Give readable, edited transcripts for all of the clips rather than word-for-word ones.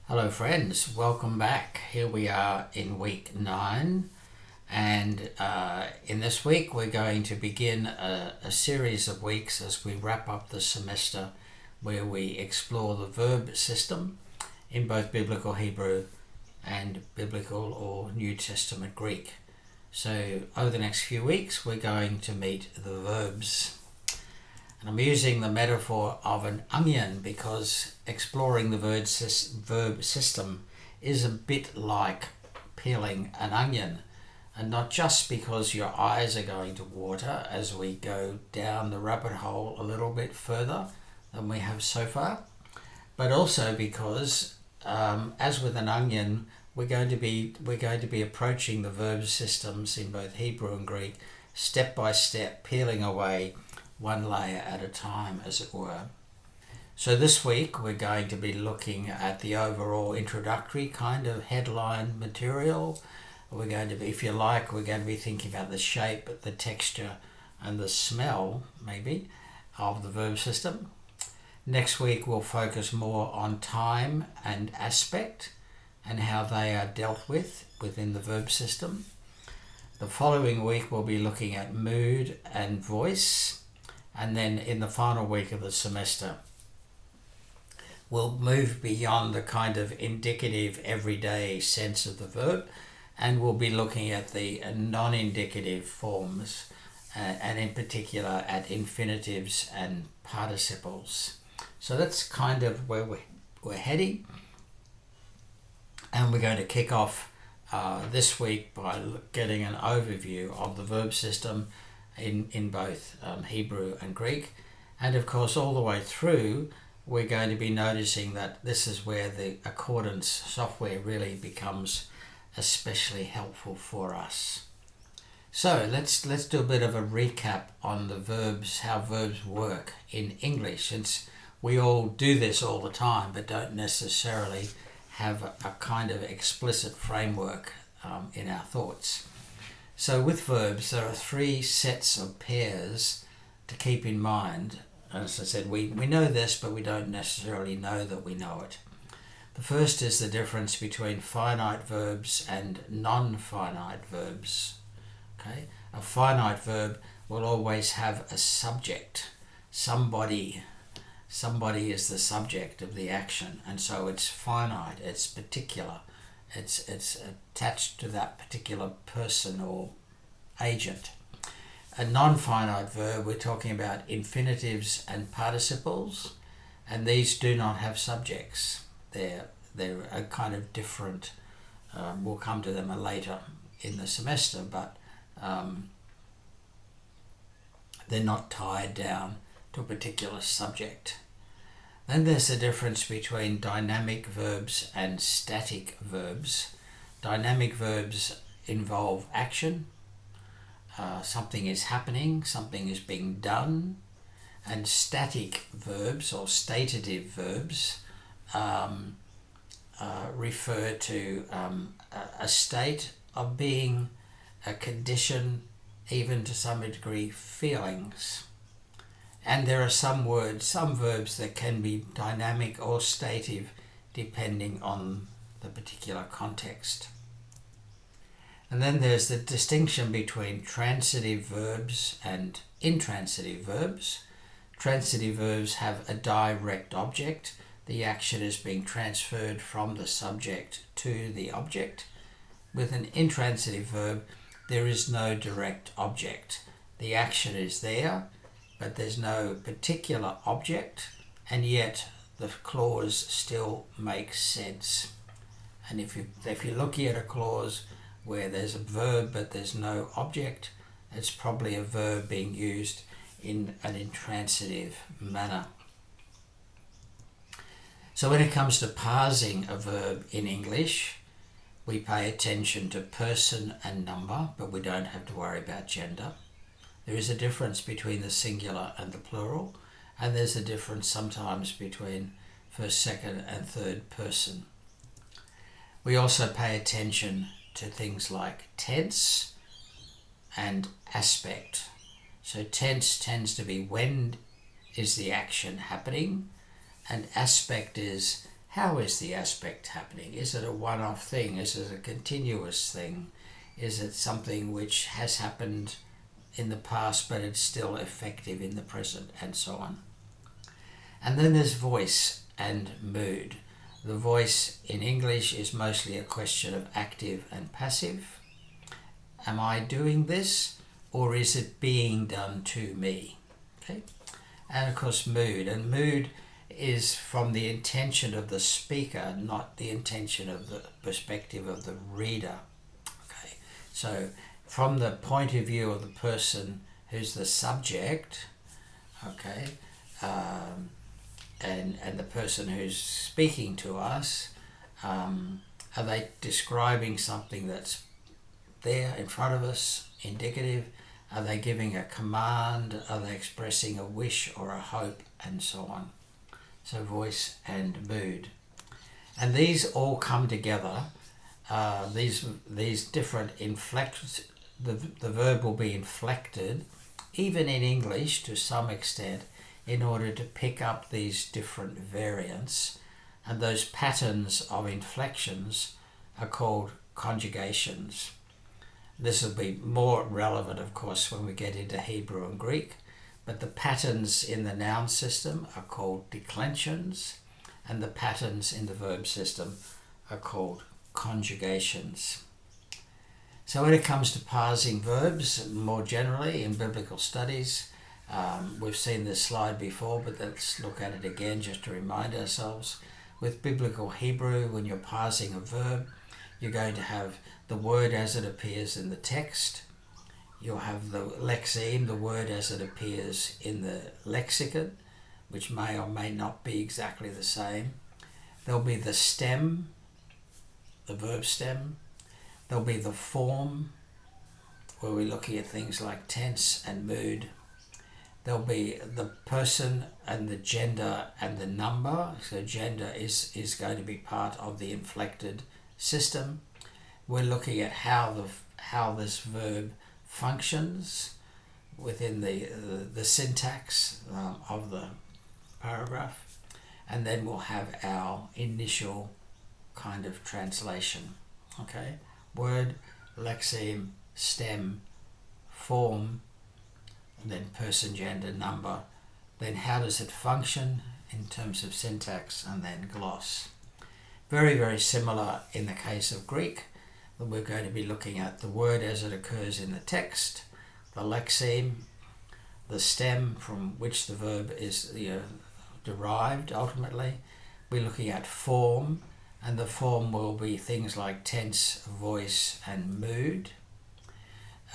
Hello friends, welcome back. Here we are in week 9 and in this week we're going to begin a series of weeks as we wrap up the semester where we explore the verb system in both Biblical Hebrew and Biblical or New Testament Greek. So over the next few weeks we're going to meet the verbs. And I'm using the metaphor of an onion because exploring the verb system is a bit like peeling an onion. And not just because your eyes are going to water as we go down the rabbit hole a little bit further than we have so far, but also because, as with an onion, we're going to be approaching the verb systems in both Hebrew and Greek step by step, peeling away one layer at a time, as it were. So this week we're going to be looking at the overall introductory kind of headline material. We're going to be, if you like, we're going to be thinking about the shape, the texture and the smell, maybe, of the verb system. Next week we'll focus more on time and aspect and how they are dealt with within the verb system. The following week we'll be looking at mood and voice. And then in the final week of the semester, we'll move beyond the kind of indicative everyday sense of the verb, and we'll be looking at the non-indicative forms, and in particular at infinitives and participles. So that's kind of where we're heading. And we're going to kick off this week by getting an overview of the verb system in both Hebrew and Greek, and of course all the way through we're going to be noticing that this is where the accordance software really becomes especially helpful for us. So let's do a bit of a recap on the verbs, how verbs work in English, since we all do this all the time but don't necessarily have a kind of explicit framework in our thoughts. So with verbs, there are 3 sets of pairs to keep in mind. As I said, we know this, but we don't necessarily know that we know it. The first is the difference between finite verbs and non-finite verbs. Okay? A finite verb will always have a subject. Somebody is the subject of the action, and so it's finite, it's particular. It's attached to that particular person or agent. A non-finite verb, we're talking about infinitives and participles, and these do not have subjects. They're a kind of different. We'll come to them later in the semester, but they're not tied down to a particular subject. Then there's the difference between dynamic verbs and static verbs. Dynamic verbs involve action. Something is happening, something is being done. And static verbs or stative verbs refer to a state of being, a condition, even to some degree feelings. And there are some verbs that can be dynamic or stative depending on the particular context. And then there's the distinction between transitive verbs and intransitive verbs. Transitive verbs have a direct object. The action is being transferred from the subject to the object. With an intransitive verb, there is no direct object. The action is there, but there's no particular object, and yet the clause still makes sense. And if you're looking at a clause where there's a verb but there's no object, it's probably a verb being used in an intransitive manner. So when it comes to parsing a verb in English, we pay attention to person and number, but we don't have to worry about gender. There is a difference between the singular and the plural, and there's a difference sometimes between first, second and third person. We also pay attention to things like tense and aspect. So tense tends to be when is the action happening, and aspect is how is the aspect happening? Is it a one-off thing? Is it a continuous thing? Is it something which has happened in the past but it's still effective in the present, and so on? And then there's voice and mood. The voice in English is mostly a question of active and passive. Am I doing this, or is it being done to me? Okay. And of course mood. And mood is from the intention of the speaker, not the intention of the perspective of the reader. Okay. So from the point of view of the person who's the subject, okay, and the person who's speaking to us, are they describing something that's there in front of us, indicative? Are they giving a command? Are they expressing a wish or a hope, and so on? So voice and mood. And these all come together. These different the verb will be inflected, even in English to some extent, in order to pick up these different variants. And those patterns of inflections are called conjugations. This will be more relevant, of course, when we get into Hebrew and Greek, but the patterns in the noun system are called declensions, and the patterns in the verb system are called conjugations. So when it comes to parsing verbs, more generally in biblical studies, we've seen this slide before, but let's look at it again just to remind ourselves. With biblical Hebrew, when you're parsing a verb, you're going to have the word as it appears in the text. You'll have the lexeme, the word as it appears in the lexicon, which may or may not be exactly the same. There'll be the stem, the verb stem. There'll be the form, where we're looking at things like tense and mood. There'll be the person and the gender and the number. So gender is going to be part of the inflected system. We're looking at how this verb functions within the syntax of the paragraph, and then we'll have our initial kind of translation. Okay, word, lexeme, stem, form, and then person, gender, number. Then how does it function in terms of syntax, and then gloss. Very, very similar in the case of Greek. We're going to be looking at the word as it occurs in the text, the lexeme, the stem from which the verb is derived ultimately. We're looking at form, and the form will be things like tense, voice, and mood.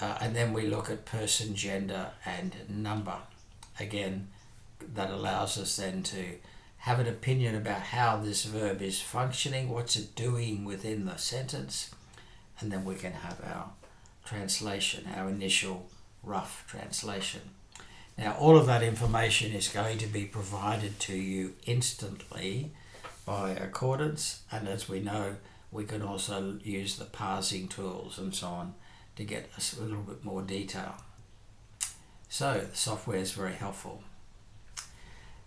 And then we look at person, gender, and number. Again, that allows us then to have an opinion about how this verb is functioning, what's it doing within the sentence, and then we can have our translation, our initial rough translation. Now, all of that information is going to be provided to you instantly by Accordance, and as we know, we can also use the parsing tools and so on to get us a little bit more detail. So the software is very helpful.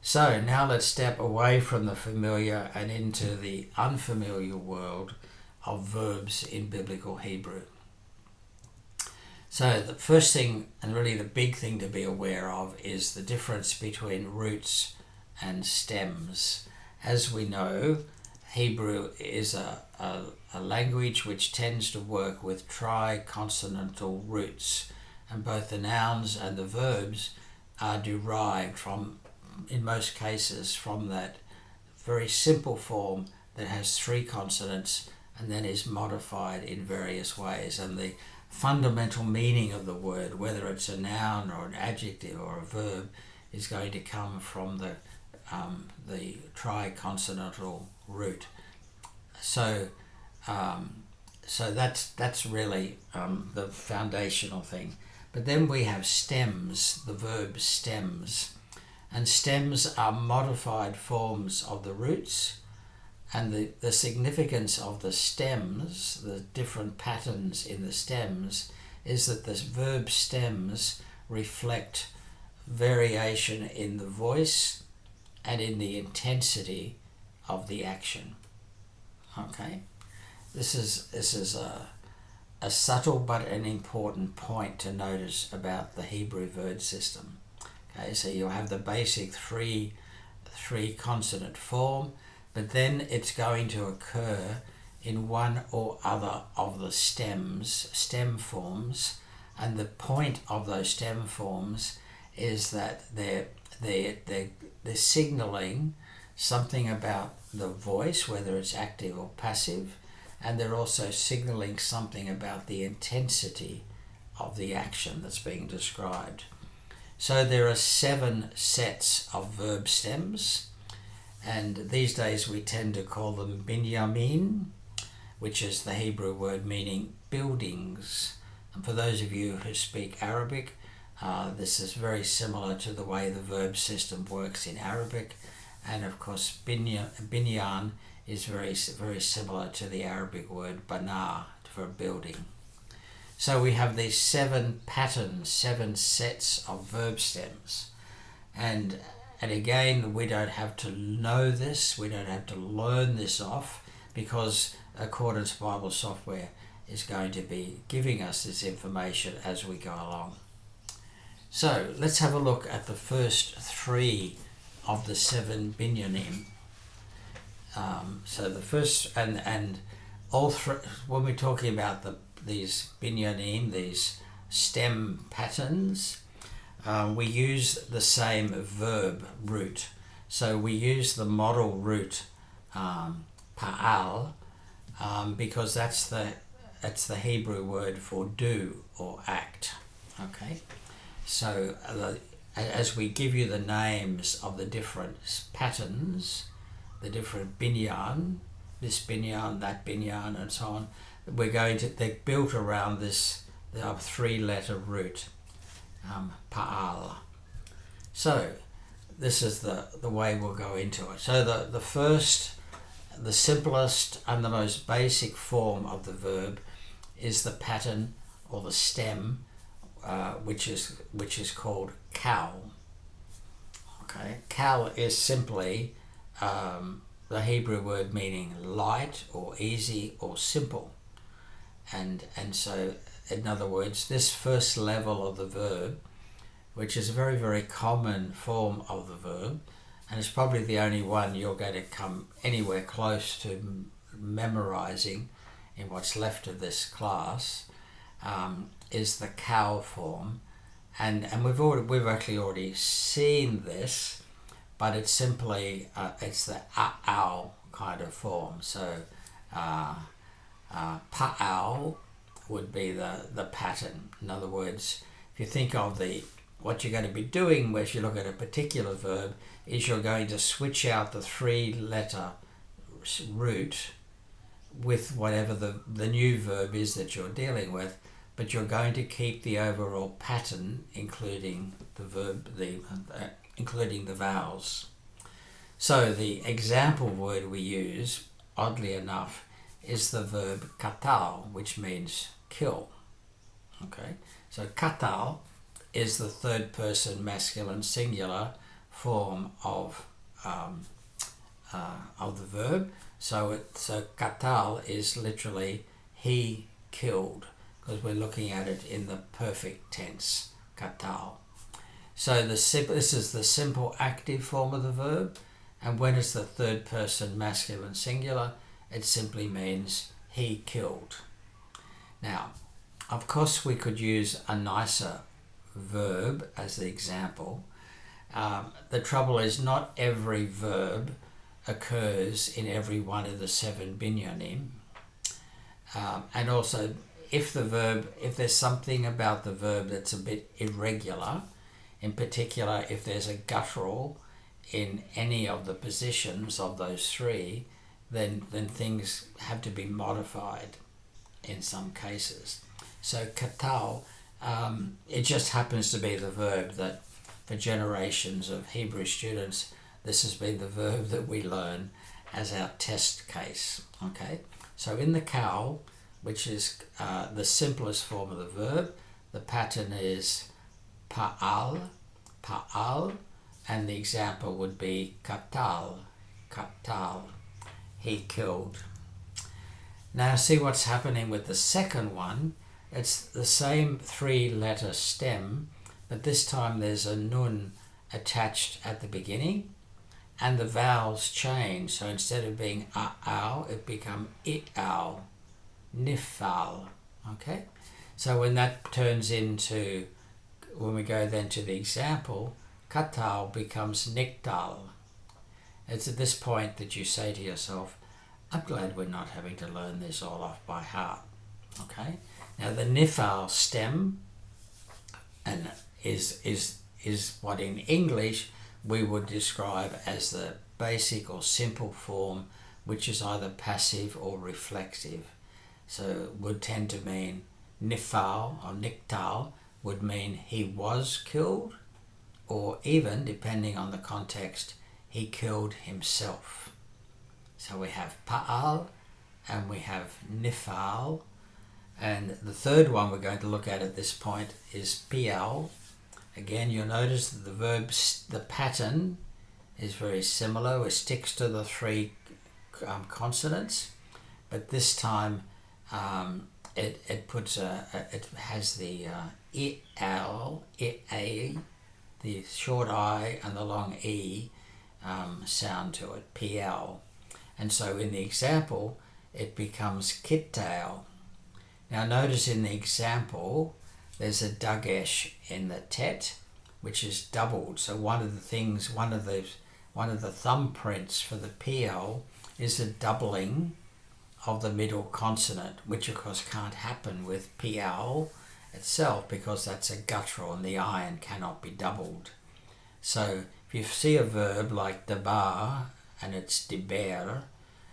So now let's step away from the familiar and into the unfamiliar world of verbs in biblical Hebrew. So the first thing, and really the big thing to be aware of, is the difference between roots and stems. As we know, Hebrew is a language which tends to work with tri-consonantal roots, and both the nouns and the verbs are derived from, in most cases, from that very simple form that has three consonants and then is modified in various ways. And the fundamental meaning of the word, whether it's a noun or an adjective or a verb, is going to come from the tri-consonantal root. So that's really the foundational thing. But then we have stems, the verb stems. And stems are modified forms of the roots. And the significance of the stems, the different patterns in the stems, is that the verb stems reflect variation in the voice and in the intensity of the action. Okay, this is a subtle but an important point to notice about the Hebrew verb system. Okay, so you'll have the basic three consonant form, but then it's going to occur in one or other of the stem forms, and the point of those stem forms is that they're signaling something about the voice, whether it's active or passive, and they're also signaling something about the intensity of the action that's being described. So there are 7 sets of verb stems, and these days we tend to call them binyamin, which is the Hebrew word meaning buildings. And for those of you who speak Arabic, this is very similar to the way the verb system works in Arabic, and of course binyan is very similar to the Arabic word bana for building. So we have these 7 patterns, 7 sets of verb stems, and again, we don't have to know this, we don't have to learn this off, because Accordance Bible Software is going to be giving us this information as we go along. So let's have a look at the first 3 of the 7 binyanim. So the first, and all 3, when we're talking about these binyanim, these stem patterns, we use the same verb root. So we use the model root pa'al, because that's the Hebrew word for do or act. Okay, so as we give you the names of the different patterns, the different binyan, this binyan, that binyan, and so on, they're built around this 3-letter root, pa'al. So this is the way we'll go into it. So the first, the simplest and the most basic form of the verb is the pattern or the stem, which is called kal. Okay, kal is simply the Hebrew word meaning light or easy or simple, and so in other words, this first level of the verb, which is a very, very common form of the verb, and it's probably the only one you're going to come anywhere close to memorizing in what's left of this class, is the kal form, and we've actually already seen this, but it's simply it's the a'al kind of form. So pa'al would be the pattern. In other words, if you think of what you're going to be doing as you look at a particular verb, is you're going to switch out the 3-letter root with whatever the new verb is that you're dealing with, but you're going to keep the overall pattern, including the verb, including the vowels. So the example word we use, oddly enough, is the verb katal, which means kill. Okay, so katal is the 3rd person masculine singular form of the verb. So katal is literally he killed, because we're looking at it in the perfect tense, katal. So this is the simple active form of the verb, and when it's the 3rd person masculine singular, it simply means he killed. Now, of course, we could use a nicer verb as the example. The trouble is not every verb occurs in every one of the 7 binyanim, and also if there's something about the verb that's a bit irregular, in particular if there's a guttural in any of the positions of those 3, then things have to be modified in some cases. So katal, it just happens to be the verb that for generations of Hebrew students, this has been the verb that we learn as our test case. Okay, so in the kal, which is the simplest form of the verb, the pattern is pa'al, and the example would be katal, katal. he killed. Now see what's happening with the second one. It's the same 3-letter stem, but this time there's a nun attached at the beginning, and the vowels change. So instead of being a-ow, it become it-ow, nifal. Okay? So when that turns into, when we go then to the example, katal becomes niktal. It's at this point that you say to yourself, I'm glad we're not having to learn this all off by heart. Okay? Now the nifal stem and is what in English we would describe as the basic or simple form, which is either passive or reflexive. So it would tend to mean nifal or niktal would mean he was killed, or even, depending on the context, he killed himself. So we have pa'al and we have nifal. And the third one we're going to look at this point is pial. Again, you'll notice that the verbs, the pattern is very similar. It sticks to the 3 consonants, but this time it puts it has the it-al, it-a, the short I and the long e sound to it, pl. And so in the example, it becomes kittail. Now notice in the example, there's a dagesh in the tet, which is doubled. So one of the thumbprints for the pl is a doubling of the middle consonant, which of course can't happen with pl itself because that's a guttural and the iron cannot be doubled. So if you see a verb like dabar and it's deber,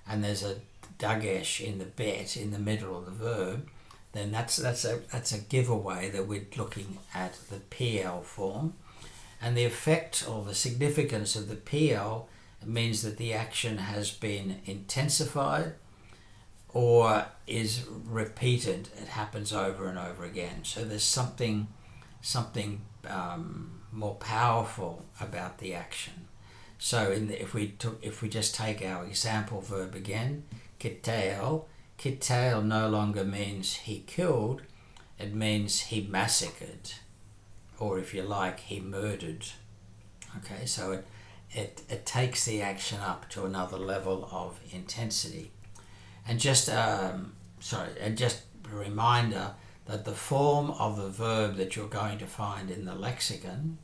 and there's a dagesh in the bet in the middle of the verb, then that's a giveaway that we're looking at the PL form. And the effect or the significance of the PL means that the action has been intensified or is repeated. It happens over and over again. So there's something more powerful about the action. So if we just take our example verb again, kittail no longer means he killed, it means he massacred, or if you like, he murdered. Okay, so it takes the action up to another level of intensity. And just a reminder that the form of the verb that you're going to find in the lexicon,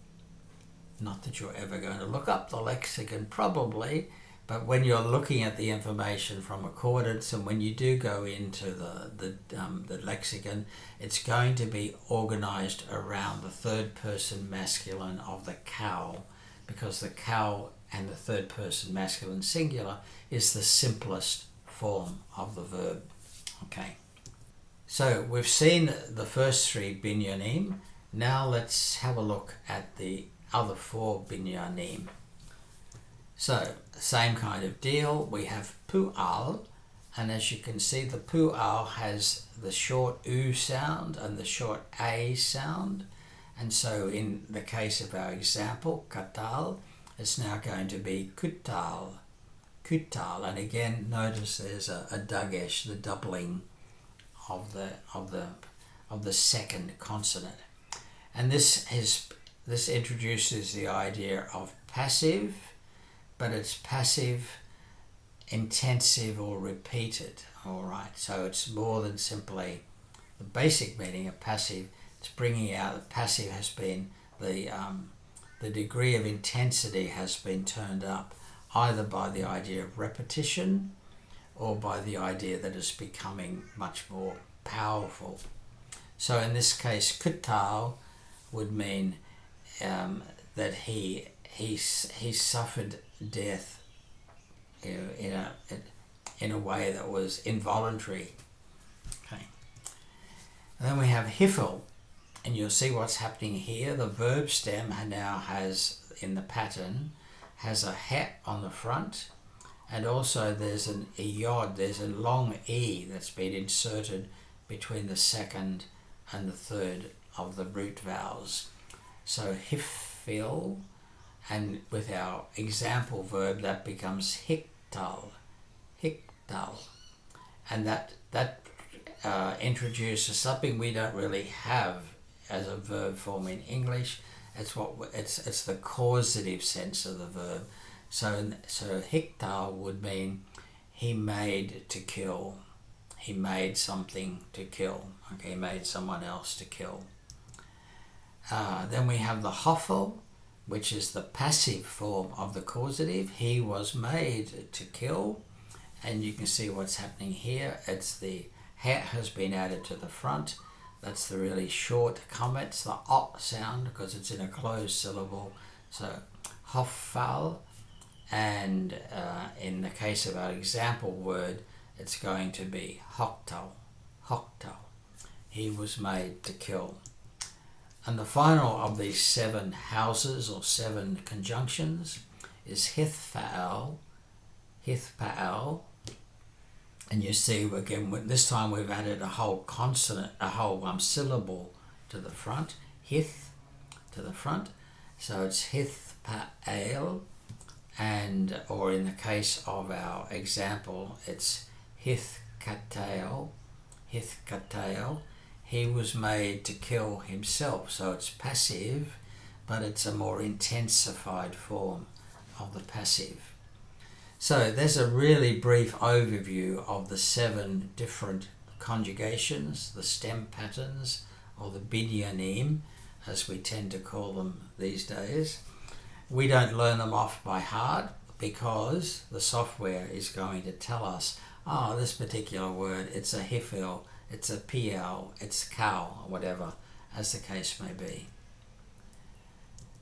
not that you're ever going to look up the lexicon probably, but when you're looking at the information from accordance and when you do go into the lexicon, it's going to be organized around the third person masculine of the cow, because the cow and the third person masculine singular is the simplest form of the verb. Okay. So we've seen the first 3 binyanim. Now let's have a look at the other 4 binyanim. So, same kind of deal. We have pu'al, and as you can see, the pu'al has the short u sound and the short a sound. And so in the case of our example, katal, it's now going to be kutal. And again, notice there's a dagesh, the doubling of the second consonant. And this introduces the idea of passive, but it's passive, intensive, or repeated. All right, so it's more than simply the basic meaning of passive. It's bringing out that passive has been the degree of intensity has been turned up either by the idea of repetition or by the idea that it's becoming much more powerful. So in this case, kutal would mean that he suffered death in a way that was involuntary. Okay. And then we have hifel, and you'll see what's happening here. The verb stem now has, in the pattern, has a het on the front, and also there's an iyod, there's a long e that's been inserted between the second and the third of the root vowels. So hifil, and with our example verb that becomes hiktal. hoktal. And that introduces something we don't really have as a verb form in English. It's the causative sense of the verb. So hiktal would mean he made to kill. He made something to kill. Okay, he made someone else to kill. Then we have the hoffel, which is the passive form of the causative. He was made to kill. And you can see what's happening here. It's the het has been added to the front. That's the really short comment. It's the o sound because it's in a closed syllable. So hoffal. And in the case of our example word, it's going to be hoktal. Hoktal. He was made to kill. And the final of these 7 houses or 7 conjunctions is hithfaal. Hithfaal. And you see again, this time we've added a whole consonant, a whole syllable to the front. Hith to the front. So it's hithfaal. And, or in the case of our example, it's hithkatael. Hithkatael. He was made to kill himself. So it's passive, but it's a more intensified form of the passive. So there's a really brief overview of the 7 different conjugations, the stem patterns, or the binyanim, as we tend to call them these days. We don't learn them off by heart because the software is going to tell us, oh, this particular word, it's a hifil, it's a pl, it's cow, or whatever, as the case may be.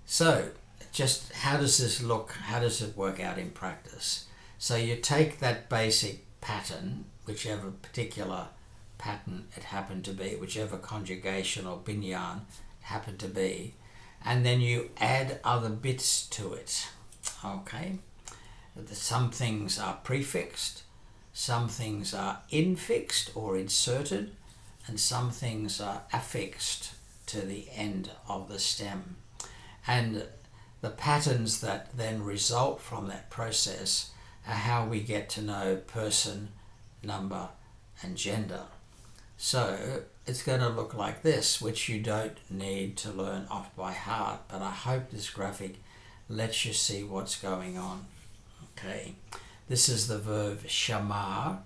So, just how does this look? How does it work out in practice? So you take that basic pattern, whichever particular pattern it happened to be, whichever conjugation or binyan it happened to be, and then you add other bits to it. Okay? Some things are prefixed, some things are infixed or inserted, and some things are affixed to the end of the stem. And the patterns that then result from that process are how we get to know person, number, and gender. So it's going to look like this, which you don't need to learn off by heart, but I hope this graphic lets you see what's going on. Okay, this is the verb shamar.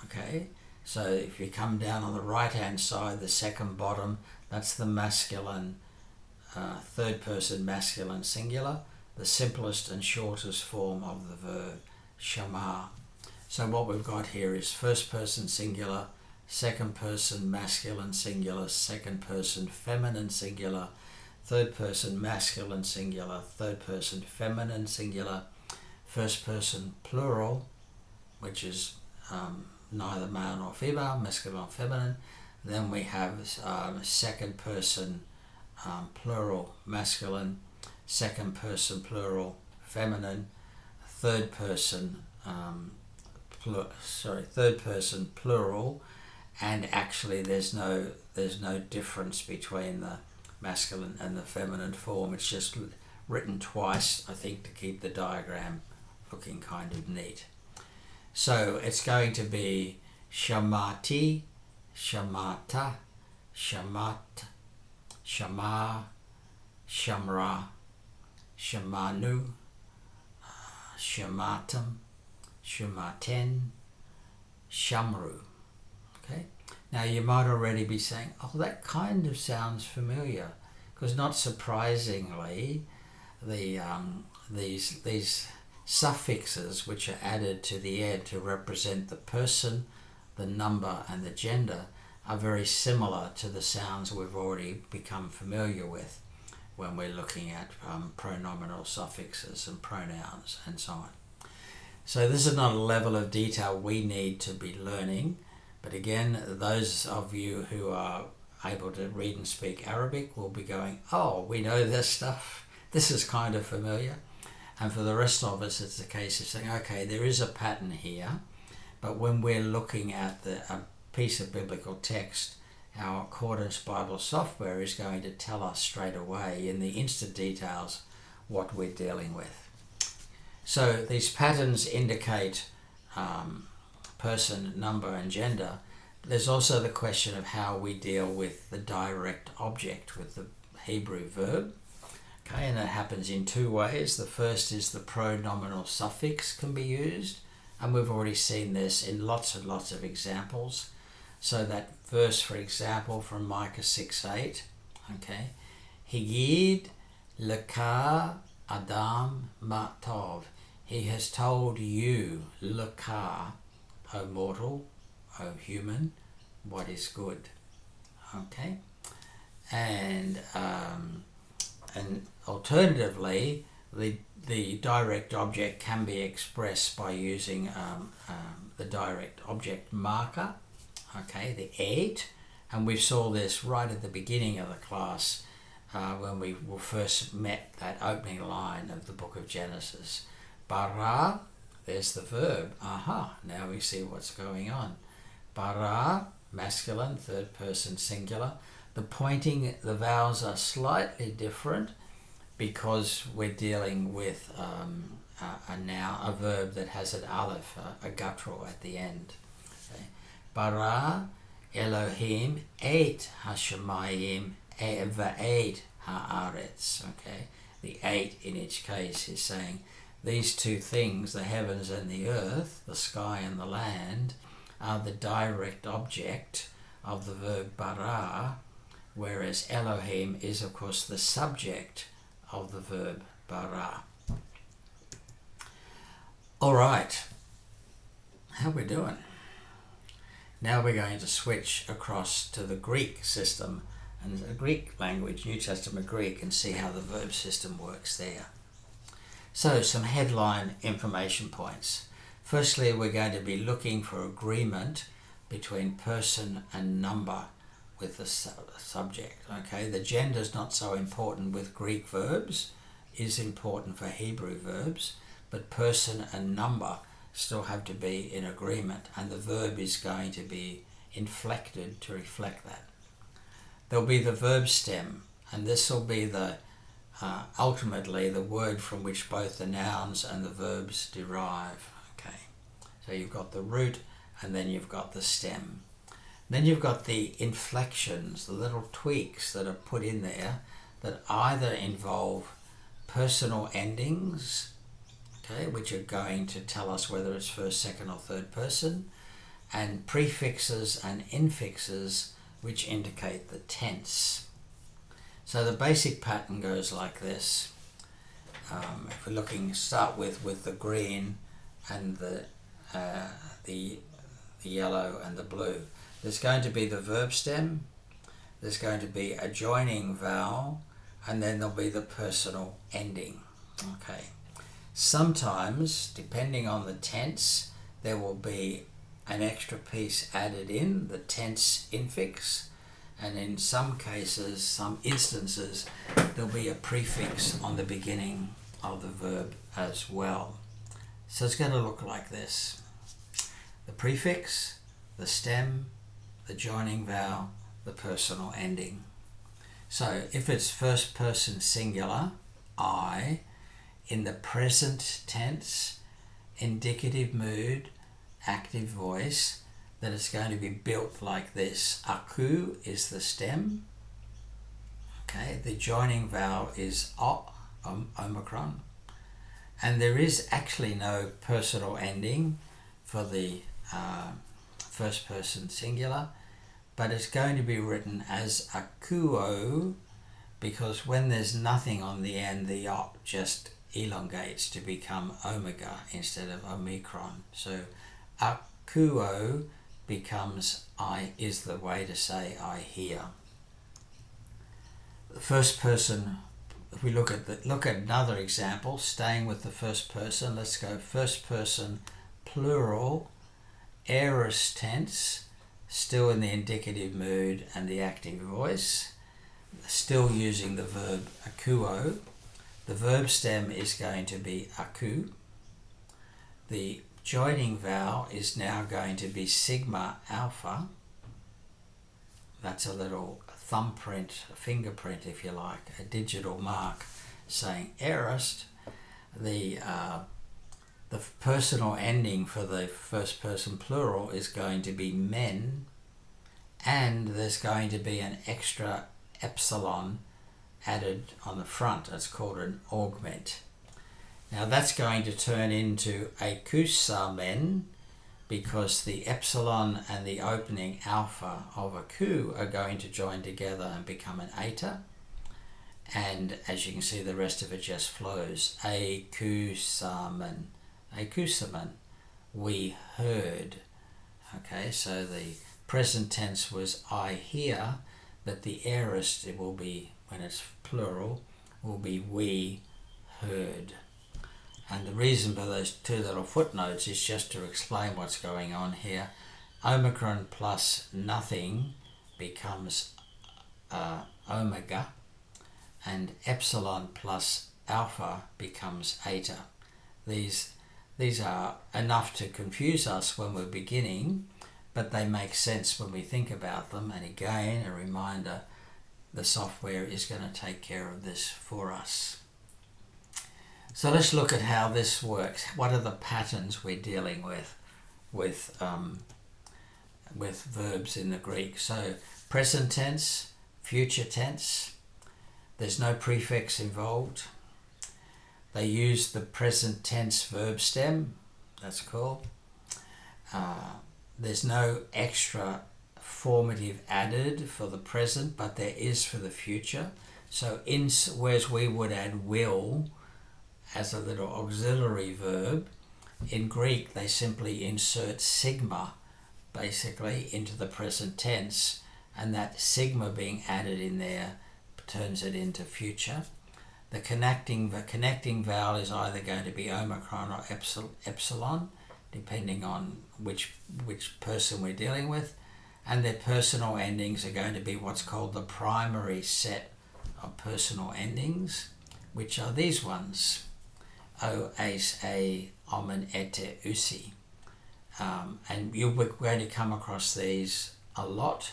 Okay, so if you come down on the right hand side, the second bottom, that's the masculine, third person masculine singular, the simplest and shortest form of the verb shamar. So what we've got here is first person singular, second person masculine singular, second person feminine singular, third person masculine singular, third person feminine singular, first person plural, which is neither male nor female, masculine or feminine. Then we have second person plural masculine, second person plural feminine, third person plural, and actually there's no difference between the masculine and the feminine form. It's just written twice, I think, to keep the diagram looking kind of neat. So it's going to be shamati, shamata, shamat, shamar, shamra, shamanu, shamatam, shamaten, shamru. Okay. Now you might already be saying, oh, that kind of sounds familiar, because not surprisingly, these suffixes which are added to the end to represent the person, the number, and the gender are very similar to the sounds we've already become familiar with when we're looking at pronominal suffixes and pronouns and so on. So this is not a level of detail we need to be learning, but again, those of you who are able to read and speak Arabic will be going, oh, we know this stuff, this is kind of familiar. And for the rest of us, it's a case of saying, okay, there is a pattern here, but when we're looking at a piece of biblical text, our Accordance Bible software is going to tell us straight away in the instant details what we're dealing with. So these patterns indicate person, number, and gender, there's also the question of how we deal with the direct object, with the Hebrew verb. Okay, and that happens in two ways. The first is the pronominal suffix can be used, and we've already seen this in lots and lots of examples. So that verse, for example, from Micah 6:8, okay, Higid leka Adam ma tov. He has told you, leka, O mortal, O human, what is good. Okay, and alternatively, the direct object can be expressed by using the direct object marker, okay, the et, and we saw this right at the beginning of the class when we first met that opening line of the book of Genesis. Bara, there's the verb. Aha, now we see what's going on. Bara, masculine, third person singular. The vowels are slightly different because we're dealing with a verb that has an aleph, a guttural at the end. Okay. Bara Elohim et hashamayim va'et haaretz. Okay, the eight in each case is saying these two things, the heavens and the earth, the sky and the land, are the direct object of the verb bara, whereas Elohim is, of course, the subject of the verb bara. All right, how we doing? Now we're going to switch across to the Greek system and the Greek language, New Testament Greek, and see how the verb system works there. So some headline information points. Firstly, we're going to be looking for agreement between person and number with the subject. Okay, the gender is not so important with Greek verbs, is important for Hebrew verbs, but person and number still have to be in agreement, and the verb is going to be inflected to reflect that. There'll be the verb stem, and this will be the ultimately the word from which both the nouns and the verbs derive. Okay, so you've got the root and then you've got the stem. Then you've got the inflections, the little tweaks that are put in there that either involve personal endings, okay, which are going to tell us whether it's first, second or third person, and prefixes and infixes which indicate the tense. So the basic pattern goes like this. If we're looking, start with the green and the yellow and the blue. There's going to be the verb stem, there's going to be a joining vowel, and then there'll be the personal ending. Okay. Sometimes, depending on the tense, there will be an extra piece added in, the tense infix, and in some cases, some instances, there'll be a prefix on the beginning of the verb as well. So it's going to look like this. The prefix, the stem, the joining vowel, the personal ending. So if it's first person singular, I, in the present tense, indicative mood, active voice, then it's going to be built like this. Aku is the stem. Okay, the joining vowel is o, omicron. And there is actually no personal ending for the first person singular, but it's going to be written as akuo, because when there's nothing on the end, the o just elongates to become omega instead of omicron. So akuo becomes I, is the way to say I hear. The first person, if we look at another example, staying with the first person, let's go first person plural, aorist tense, still in the indicative mood and the active voice, still using the verb akuo. The verb stem is going to be aku. The joining vowel is now going to be sigma alpha. That's a little thumbprint, a fingerprint if you like, a digital mark saying aorist. The The personal ending for the first person plural is going to be men, and there's going to be an extra epsilon added on the front. It's called an augment. Now that's going to turn into akusamen, because the epsilon and the opening alpha of aku are going to join together and become an eta. And as you can see, the rest of it just flows. Akusamen. Akusamen. We heard. Okay, so the present tense was I hear, but the aorist, it will be, when it's plural, will be we heard. And the reason for those two little footnotes is just to explain what's going on here. Omicron plus nothing becomes omega, and epsilon plus alpha becomes eta. These are enough to confuse us when we're beginning, but they make sense when we think about them. And again, a reminder, the software is going to take care of this for us. So let's look at how this works. What are the patterns we're dealing with verbs in the Greek? So present tense, future tense. There's no prefix involved. They use the present tense verb stem. That's cool. There's no extra formative added for the present, but there is for the future. So whereas we would add will as a little auxiliary verb, in Greek they simply insert sigma basically into the present tense, and that sigma being added in there turns it into future. The connecting vowel is either going to be omicron or epsilon, depending on which person we're dealing with, and their personal endings are going to be what's called the primary set of personal endings, which are these ones: o, ace, a, omen, ete, usi. And you're going to come across these a lot,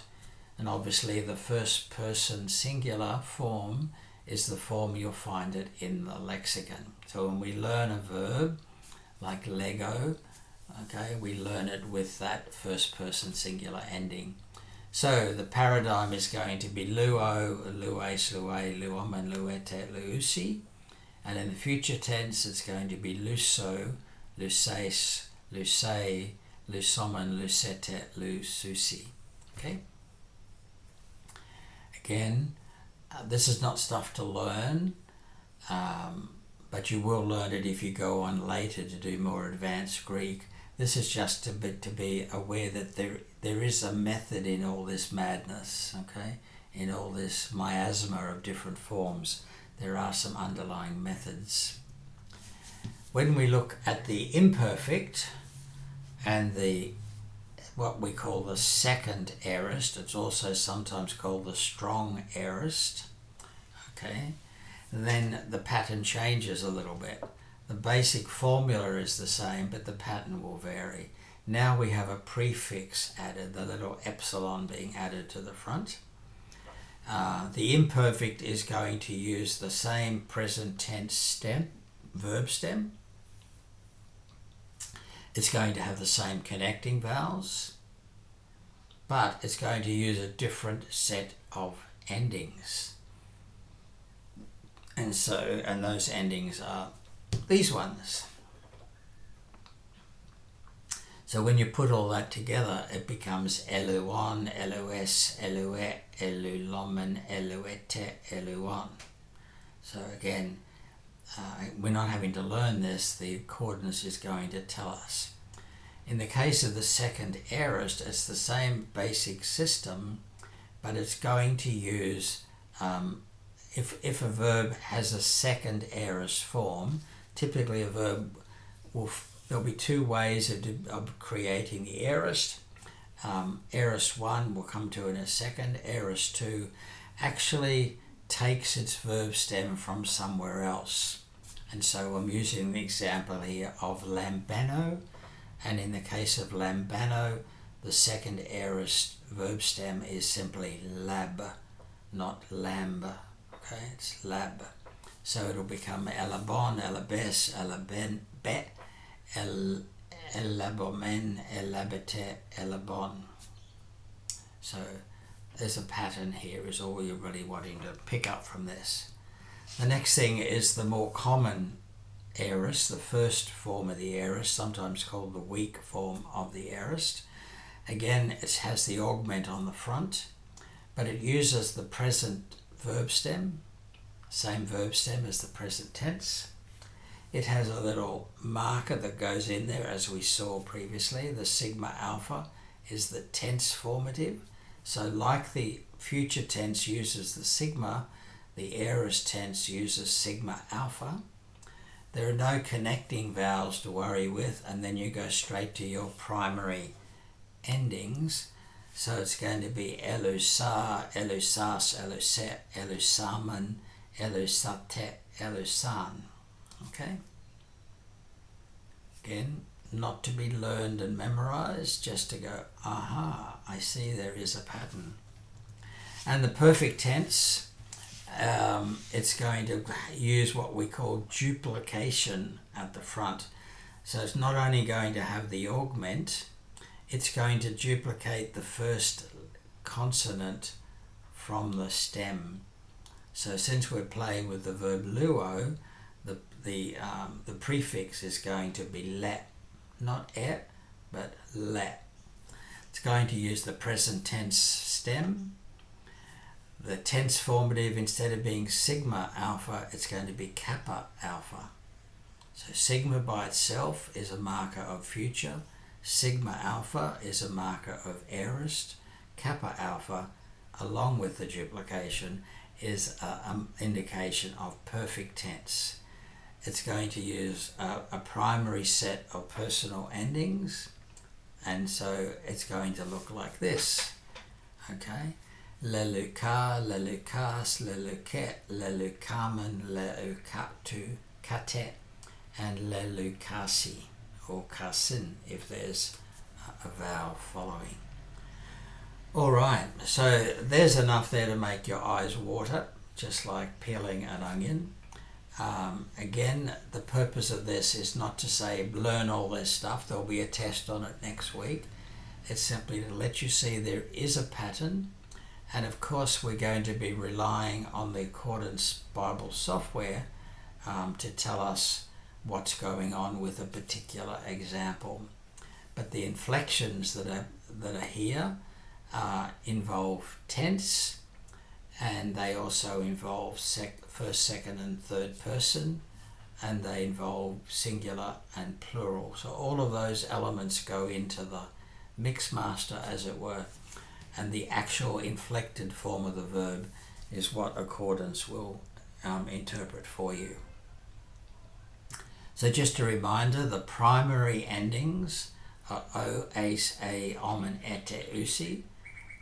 and obviously the first person singular form is the form you'll find it in the lexicon. So when we learn a verb like Lego, okay, we learn it with that first person singular ending. So the paradigm is going to be luo, lues, lue, luomen, luete, luusi. And in the future tense, it's going to be luso, luses, lusei, lusomen, lusete, lususi. Okay? Again, this is not stuff to learn, but you will learn it if you go on later to do more advanced Greek. This is just to be aware that there is a method in all this madness, okay? In all this miasma of different forms, there are some underlying methods. When we look at the imperfect and what we call the second aorist, it's also sometimes called the strong aorist, okay? Then the pattern changes a little bit. The basic formula is the same, but the pattern will vary. Now we have a prefix added, the little epsilon being added to the front. The imperfect is going to use the same present tense stem, verb stem. It's going to have the same connecting vowels, but it's going to use a different set of endings. And those endings are these ones. So when you put all that together, it becomes eluon, elus, eluet, elulomen, eluete, eluon. So again, we're not having to learn this, the accordance is going to tell us. In the case of the second aorist, it's the same basic system, but it's going to use, if a verb has a second aorist form, typically a verb there'll be two ways of creating the aorist. Aorist 1 we'll come to in a second. Aorist 2 actually takes its verb stem from somewhere else. And so I'm using the example here of lambano. And in the case of lambano, the second aorist verb stem is simply lab, not lamb. Okay, it's lab. So it'll become elabon, elabes, elabet, elabomen, elabete, elabon. So there's a pattern here is all you're really wanting to pick up from this. The next thing is the more common aorist, the first form of the aorist, sometimes called the weak form of the aorist. Again, it has the augment on the front, but it uses the present verb stem, same verb stem as the present tense. It has a little marker that goes in there, as we saw previously. The sigma alpha is the tense formative. So like the future tense uses the sigma, the aorist tense uses sigma alpha. There are no connecting vowels to worry with, and then you go straight to your primary endings. So it's going to be elusa, elusas, eluset, elusaman, elusate, elusan. Okay? Again, not to be learned and memorized, just to go, aha, I see there is a pattern. And the perfect tense, it's going to use what we call duplication at the front. So it's not only going to have the augment, it's going to duplicate the first consonant from the stem. So since we're playing with the verb luo, the prefix is going to be let, not et, but let. It's going to use the present tense stem. The tense formative, instead of being sigma alpha, it's going to be kappa alpha. So sigma by itself is a marker of future. Sigma alpha is a marker of aorist. Kappa alpha, along with the duplication, is an indication of perfect tense. It's going to use a primary set of personal endings, and so it's going to look like this. Okay? Leluka, lelukas, leluket, lelukamen, lelukatu, katet, and lelukasi, or kasin, if there's a vowel following. All right, so there's enough there to make your eyes water, just like peeling an onion. Again, the purpose of this is not to say learn all this stuff. There'll be a test on it next week. It's simply to let you see there is a pattern. And of course, we're going to be relying on the Accordance Bible software to tell us what's going on with a particular example. But the inflections that are here involve tense, and they also involve first, second, and third person, and they involve singular and plural. So all of those elements go into the mix master, as it were, and the actual inflected form of the verb is what Accordance will interpret for you. So just a reminder, the primary endings are o, ace, a, om, and ete, usi,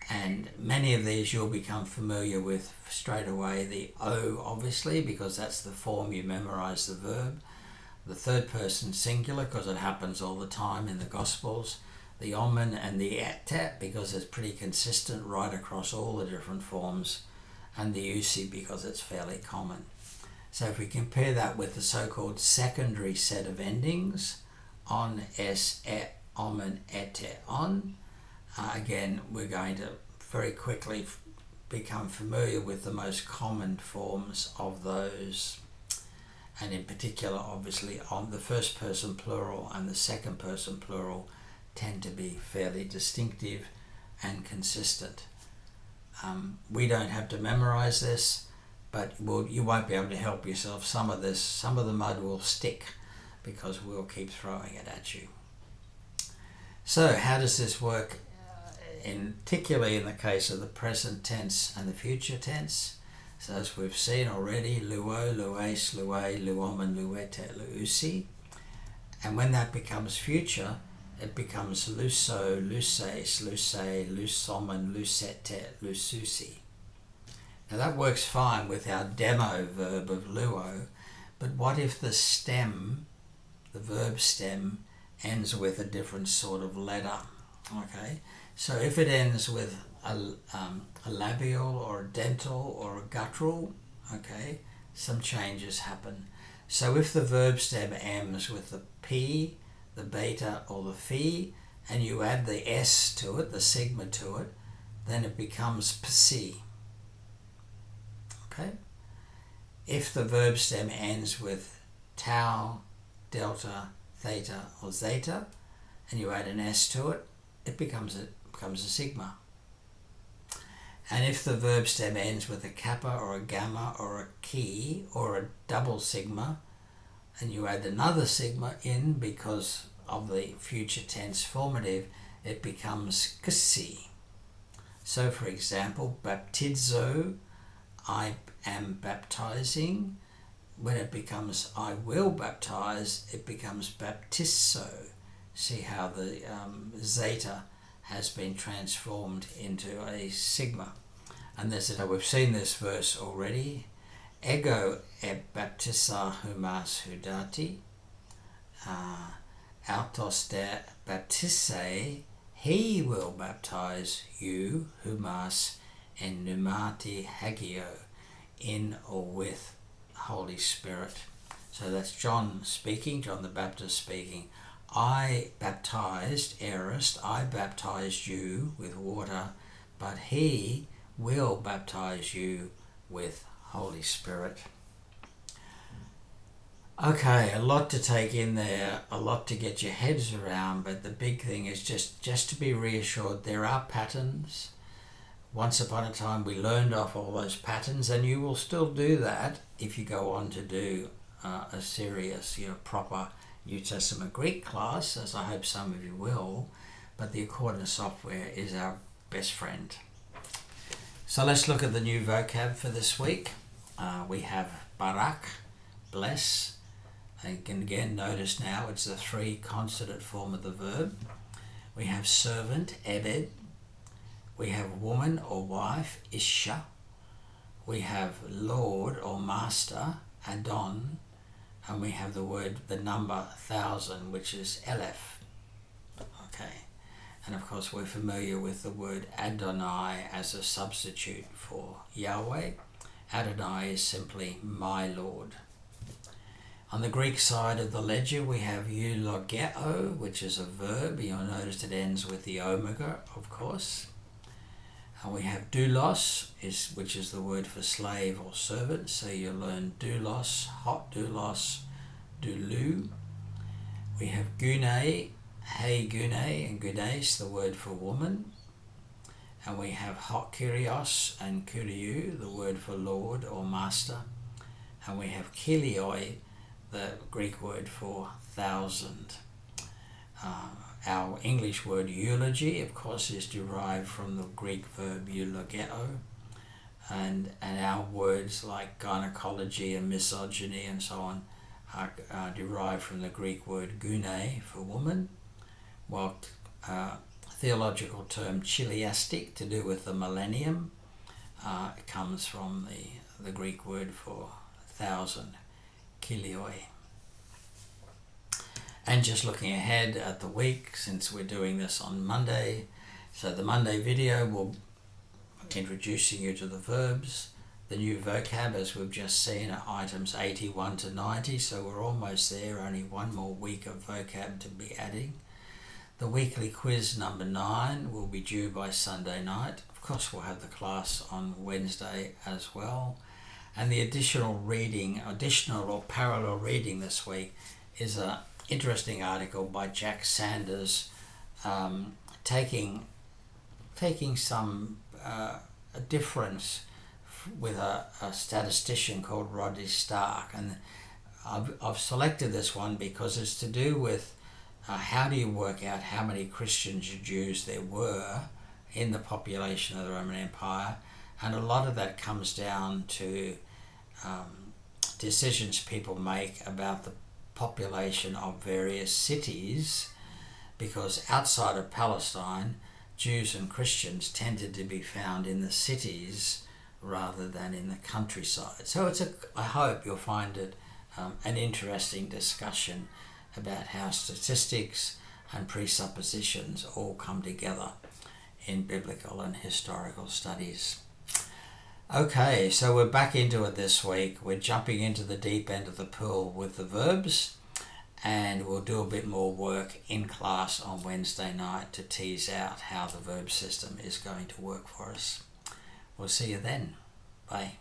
and many of these you'll become familiar with straight away. The o, obviously, because that's the form you memorize the verb. The third person singular, because it happens all the time in the Gospels. The omen and the ete, because it's pretty consistent right across all the different forms. And the usi, because it's fairly common. So if we compare that with the so-called secondary set of endings, on, es, et, omen, ete, on, again, we're going to very quickly become familiar with the most common forms of those. And in particular, obviously, on the first person plural and the second person plural tend to be fairly distinctive and consistent. We don't have to memorize this, but you won't be able to help yourself. Some of the mud will stick because we'll keep throwing it at you. So how does this work, particularly in the case of the present tense and the future tense? So as we've seen already, luo, lues, lue, luomen, luete, luusi. And when that becomes future, it becomes luso, luses, luce, lusomen, lucete, lususi. Now that works fine with our demo verb of luo, but what if the stem, the verb stem, ends with a different sort of letter? Okay, so if it ends with a labial or a dental or a guttural, okay, some changes happen. So if the verb stem ends with a P, the beta or the phi, and you add the s to it, the sigma to it, then it becomes psi. Okay? If the verb stem ends with tau, delta, theta, or zeta, and you add an s to it, it becomes a sigma. And if the verb stem ends with a kappa or a gamma or a chi or a double sigma, and you add another sigma in because of the future tense formative, it becomes kasi. So for example, baptizo, I am baptizing. When it becomes I will baptize, it becomes baptizo. See how the zeta has been transformed into a sigma. And we've seen this verse already. Ego baptisa humas hudati. Autos de baptise, he will baptize you, humas, en pneumati hagio, in or with Holy Spirit. So that's John speaking, John the Baptist speaking. I baptized, aorist, I baptized you with water, but he will baptize you with Holy Spirit. Okay, a lot to take in there, a lot to get your heads around, but the big thing is just to be reassured there are patterns. Once upon a time we learned off all those patterns, and you will still do that if you go on to do a serious, proper New Testament Greek class, as I hope some of you will, but the Accordance software is our best friend. So let's look at the new vocab for this week. We have barak, bless. You can again notice now it's the 3 consonant form of the verb. We have servant, ebed. We have woman or wife, isha. We have lord or master, adon. And we have the number 1,000, which is elef. Okay. And of course we're familiar with the word Adonai as a substitute for Yahweh. Adonai is simply my Lord. On the Greek side of the ledger we have eulogeo, which is a verb. You'll notice it ends with the omega, of course. And we have doulos, which is the word for slave or servant. So you'll learn doulos, hot doulos, doulou. We have gune, hey gune, and gunes, the word for woman. And we have hot kyrios and kyriou, the word for Lord or master. And we have kilioi, the Greek word for 1,000. Our English word eulogy, of course, is derived from the Greek verb eulogeo, and our words like gynecology and misogyny and so on are derived from the Greek word gune for woman, while theological term chiliastic, to do with the millennium, comes from the Greek word for 1,000, kilioi. And just looking ahead at the week, since we're doing this on Monday, so the Monday video will be introducing you to the verbs, the new vocab, as we've just seen, are items 81 to 90, so we're almost there, only one more week of vocab to be adding. The weekly quiz number 9 will be due by Sunday night. Of course, we'll have the class on Wednesday as well. And the additional or parallel reading this week is an interesting article by Jack Sanders, taking some a difference with a statistician called Rodney Stark. And I've selected this one because it's to do with how do you work out how many Christians or Jews there were in the population of the Roman Empire. And a lot of that comes down to decisions people make about the population of various cities, because outside of Palestine, Jews and Christians tended to be found in the cities rather than in the countryside. So I hope you'll find it an interesting discussion about how statistics and presuppositions all come together in biblical and historical studies. Okay, so we're back into it this week. We're jumping into the deep end of the pool with the verbs, and we'll do a bit more work in class on Wednesday night to tease out how the verb system is going to work for us. We'll see you then. Bye.